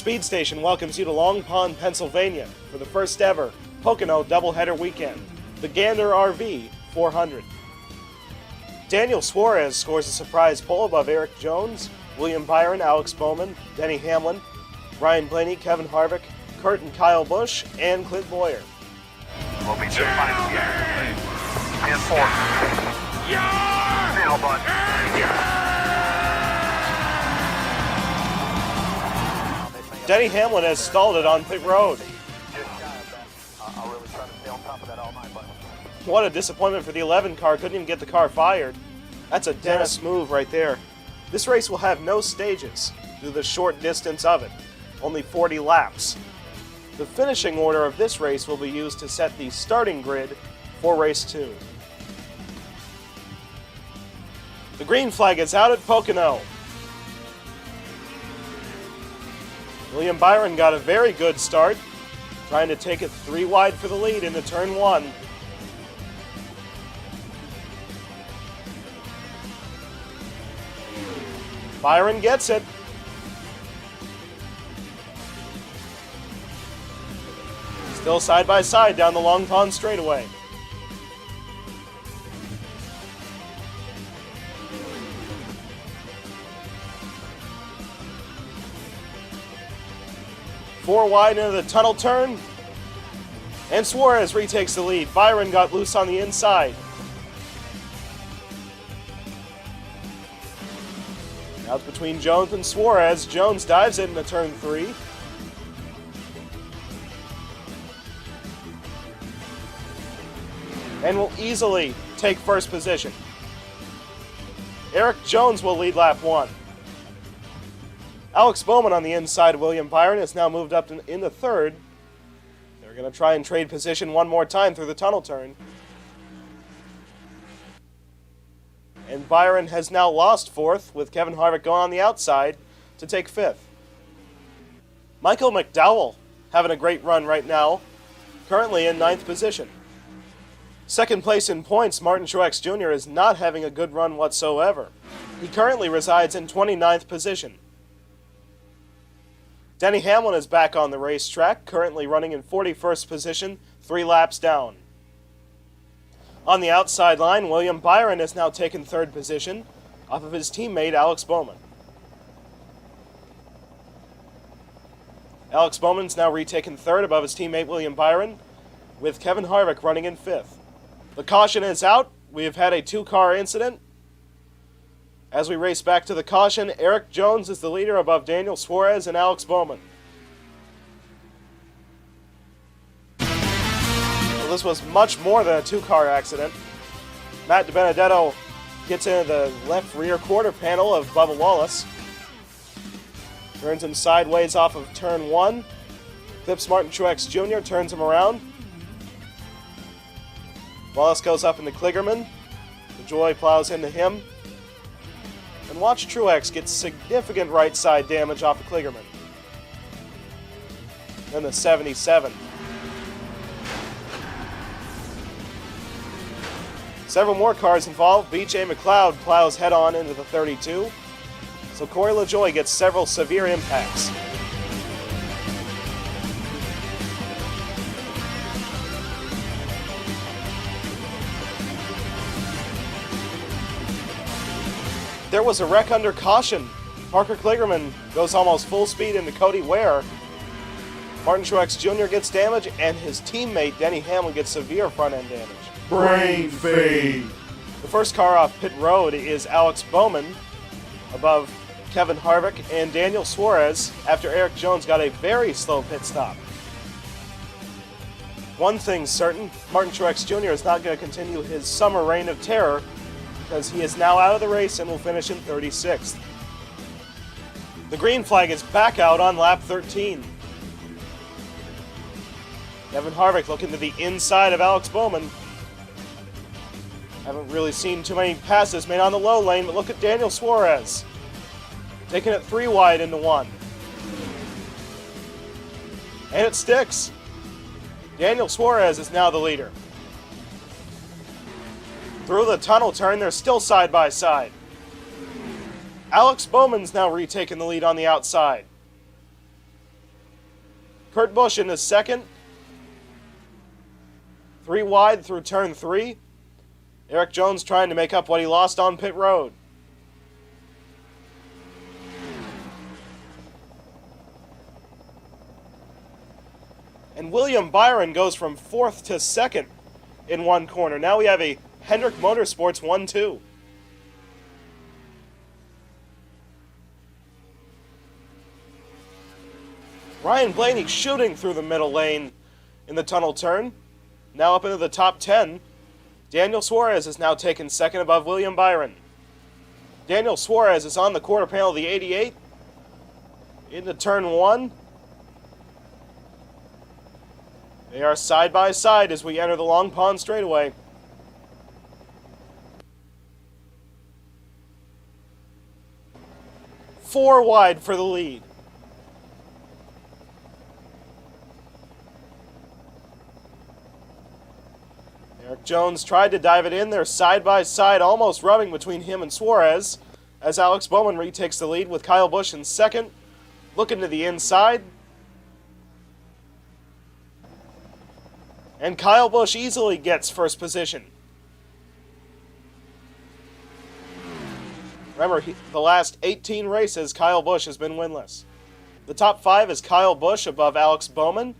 Speed Station welcomes you to Long Pond, Pennsylvania for the first ever Pocono doubleheader weekend, the Gander RV 400. Daniel Suarez scores a surprise pole above Eric Jones, William Byron, Alex Bowman, Denny Hamlin, Ryan Blaney, Kevin Harvick, Kurt and Kyle Busch, and Clint Boyer. We'll be just fine at the end. And four. Now, bud. Denny Hamlin has stalled it on pit road. I'll really try to stay on top of that all night, bud. What a disappointment for the 11 car, couldn't even get the car fired. That's a Dennis move right there. This race will have no stages due to the short distance of it, only 40 laps. The finishing order of this race will be used to set the starting grid for race 2. The green flag is out at Pocono. William Byron got a very good start, trying to take it 3 wide for the lead into turn 1. Byron gets it. Still side by side down the Long Pond straightaway. Four wide into the tunnel turn. And Suarez retakes the lead. Byron got loose on the inside. Now it's between Jones and Suarez. Jones dives it into turn 3. And will easily take first position. Eric Jones will lead lap 1. Alex Bowman on the inside of William Byron has now moved up into third. They're going to try and trade position one more time through the tunnel turn. And Byron has now lost fourth, with Kevin Harvick going on the outside to take fifth. Michael McDowell having a great run right now, currently in 9th position. Second place in points, Martin Truex Jr. is not having a good run whatsoever. He currently resides in 29th position. Denny Hamlin is back on the racetrack, currently running in 41st position, 3 laps down. On the outside line, William Byron has now taken 3rd position, off of his teammate Alex Bowman. Alex Bowman's now retaken 3rd above his teammate William Byron, with Kevin Harvick running in 5th. The caution is out. We have had a 2-car incident. As we race back to the caution, Eric Jones is the leader above Daniel Suarez and Alex Bowman. Well, this was much more than a 2-car accident. Matt DiBenedetto gets into the left rear quarter panel of Bubba Wallace. Turns him sideways off of turn 1. Clips Martin Truex Jr., turns him around. Wallace goes up into Kligerman. DeJoy plows into him. And watch Truex get significant right side damage off of Kligerman. Then the 77. Several more cars involved. B.J. McLeod plows head on into the 32. So Corey LaJoie gets several severe impacts. There was a wreck under caution. Parker Kligerman goes almost full speed into Cody Ware. Martin Truex Jr. gets damage, and his teammate Denny Hamlin gets severe front-end damage. Brain fade. The first car off pit road is Alex Bowman, above Kevin Harvick and Daniel Suarez, after Eric Jones got a very slow pit stop. One thing's certain, Martin Truex Jr. is not going to continue his summer reign of terror, because he is now out of the race and will finish in 36th. The green flag is back out on lap 13. Kevin Harvick looking to the inside of Alex Bowman. Haven't really seen too many passes made on the low lane, but look at Daniel Suarez. Taking it 3 wide into 1. And it sticks. Daniel Suarez is now the leader. Through the tunnel turn, they're still side by side. Alex Bowman's now retaken the lead on the outside. Kurt Busch into second. 3 wide through turn 3. Erik Jones trying to make up what he lost on pit road. And William Byron goes from 4th to 2nd in one corner. Now we have a Hendrick Motorsports 1-2. Ryan Blaney shooting through the middle lane in the tunnel turn. Now up into the top 10. Daniel Suarez is now taken second above William Byron. Daniel Suarez is on the quarter panel of the 88. Into turn 1. They are side by side as we enter the Long Pond straightaway. Four wide for the lead. Erik Jones tried to dive it in. They're side by side, almost rubbing between him and Suarez, as Alex Bowman retakes the lead with Kyle Busch in second. Looking to the inside. And Kyle Busch easily gets first position. Remember, the last 18 races, Kyle Busch has been winless. The top 5 is Kyle Busch above Alex Bowman.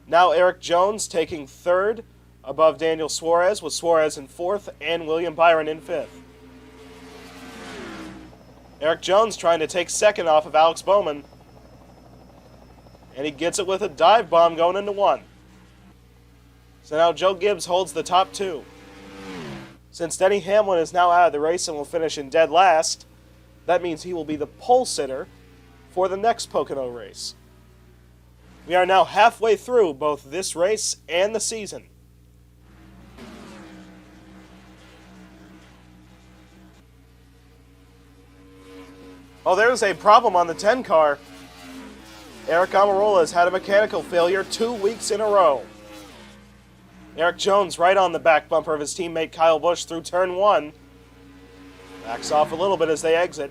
Now Erik Jones taking third above Daniel Suarez, with Suarez in 4th and William Byron in 5th. Erik Jones trying to take second off of Alex Bowman. And he gets it with a dive bomb going into 1. So now Joe Gibbs holds the top 2. Since Denny Hamlin is now out of the race and will finish in dead last, that means he will be the pole sitter for the next Pocono race. We are now halfway through both this race and the season. Oh, there's a problem on the 10 car. Eric Almirola has had a mechanical failure 2 weeks in a row. Erik Jones right on the back bumper of his teammate Kyle Busch through turn 1. Backs off a little bit as they exit.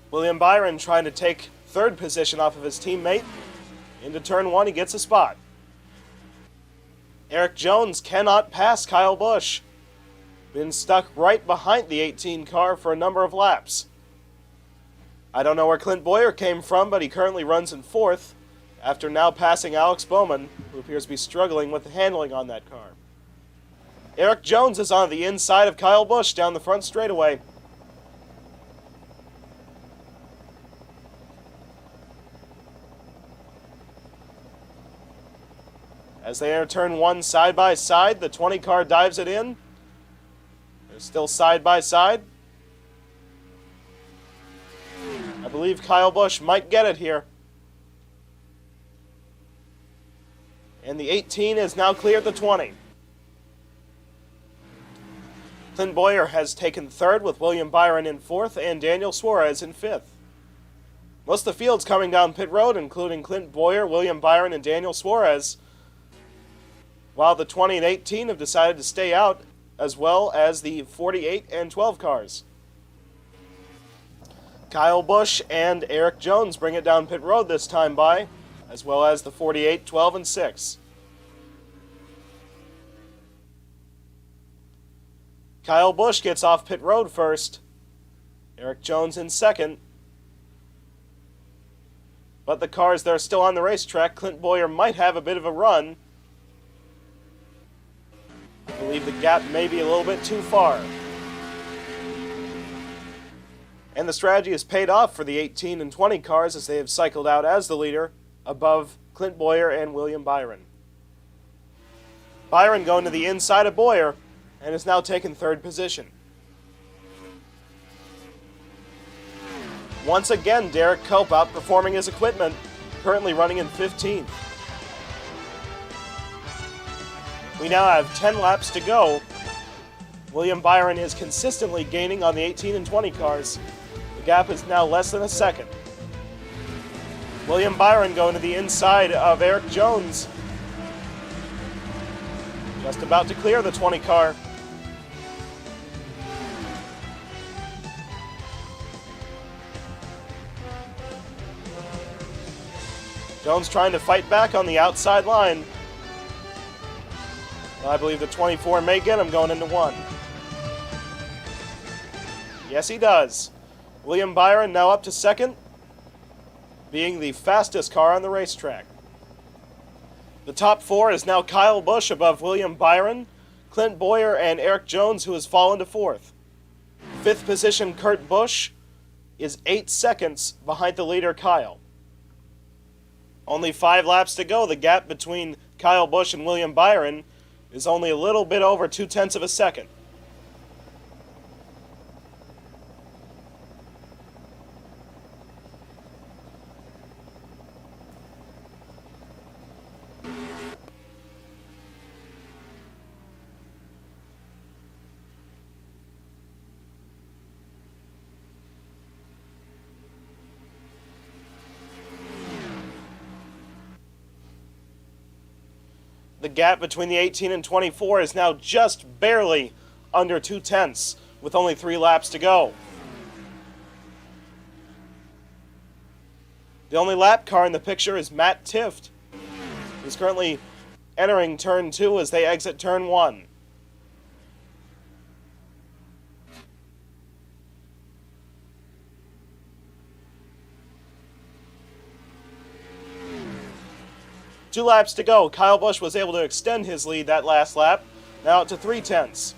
William Byron trying to take third position off of his teammate. Into turn 1, he gets a spot. Erik Jones cannot pass Kyle Busch. Been stuck right behind the 18 car for a number of laps. I don't know where Clint Boyer came from, but he currently runs in 4th, after now passing Alex Bowman, who appears to be struggling with the handling on that car. Erik Jones is on the inside of Kyle Busch down the front straightaway. As they enter turn 1 side by side, the 20 car dives it in. They're still side by side. I believe Kyle Busch might get it here. And the 18 is now cleared the 20. Clint Boyer has taken third with William Byron in 4th and Daniel Suarez in 5th. Most of the field's coming down pit road, including Clint Boyer, William Byron, and Daniel Suarez, while the 20 and 18 have decided to stay out, as well as the 48 and 12 cars. Kyle Busch and Erik Jones bring it down pit road this time by, as well as the 48, 12, and 6. Kyle Busch gets off pit road first. Erik Jones in second. But the cars that are still on the racetrack, Clint Boyer might have a bit of a run. I believe the gap may be a little bit too far. And the strategy has paid off for the 18 and 20 cars as they have cycled out as the leader above Clint Boyer and William Byron. Byron going to the inside of Boyer and is now taken third position. Once again, Derek Cope outperforming his equipment, currently running in 15th. We now have 10 laps to go. William Byron is consistently gaining on the 18 and 20 cars. The gap is now less than a second. William Byron going to the inside of Erik Jones. Just about to clear the 20 car. Jones trying to fight back on the outside line. I believe the 24 may get him going into 1. Yes, he does. William Byron now up to second, being the fastest car on the racetrack. The top 4 is now Kyle Busch above William Byron, Clint Bowyer, and Eric Jones, who has fallen to 4th. 5th position, Kurt Busch, is 8 seconds behind the leader, Kyle. Only 5 laps to go. The gap between Kyle Busch and William Byron is only a little bit over 0.2 of a second. The gap between the 18 and 24 is now just barely under 0.2, with only 3 laps to go. The only lap car in the picture is Matt Tifft, who's currently entering turn 2 as they exit turn 1. Two laps to go. Kyle Busch was able to extend his lead that last lap, now out to 0.3.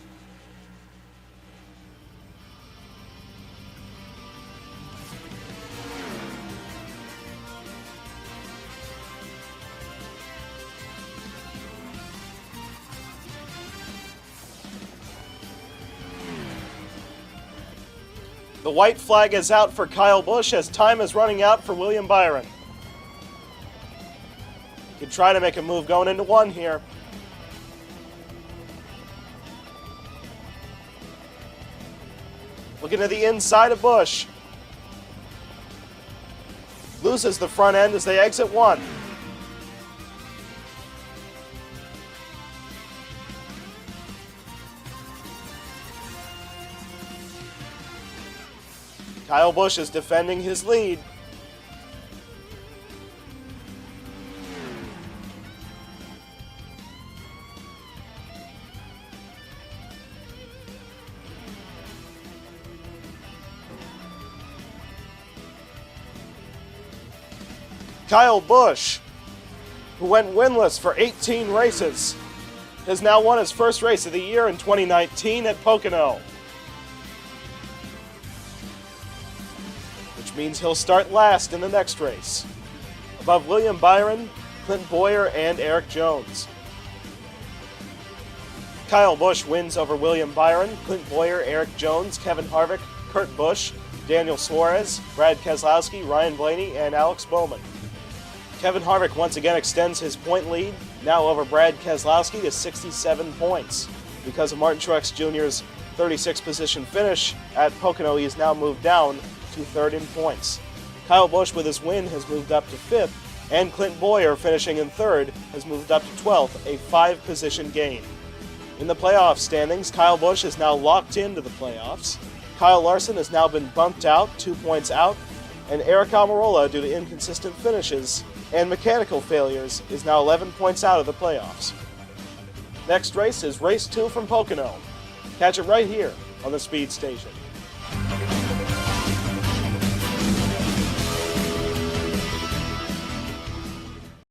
The white flag is out for Kyle Busch as time is running out for William Byron. Could try to make a move going into 1 here. Looking to the inside of Busch. Loses the front end as they exit 1. Kyle Busch is defending his lead. Kyle Busch, who went winless for 18 races, has now won his first race of the year in 2019 at Pocono. Which means he'll start last in the next race, above William Byron, Clint Bowyer, and Eric Jones. Kyle Busch wins over William Byron, Clint Bowyer, Eric Jones, Kevin Harvick, Kurt Busch, Daniel Suarez, Brad Keselowski, Ryan Blaney, and Alex Bowman. Kevin Harvick once again extends his point lead, now over Brad Keselowski to 67 points. Because of Martin Truex Jr.'s 36th position finish at Pocono, he has now moved down to 3rd in points. Kyle Busch with his win has moved up to 5th, and Clint Bowyer finishing in 3rd has moved up to 12th, a 5-position gain. In the playoff standings, Kyle Busch is now locked into the playoffs. Kyle Larson has now been bumped out, 2 points out, and Eric Almirola, due to inconsistent finishes and mechanical failures, is now 11 points out of the playoffs. Next race is race 2 from Pocono. Catch it right here on the Speed Station.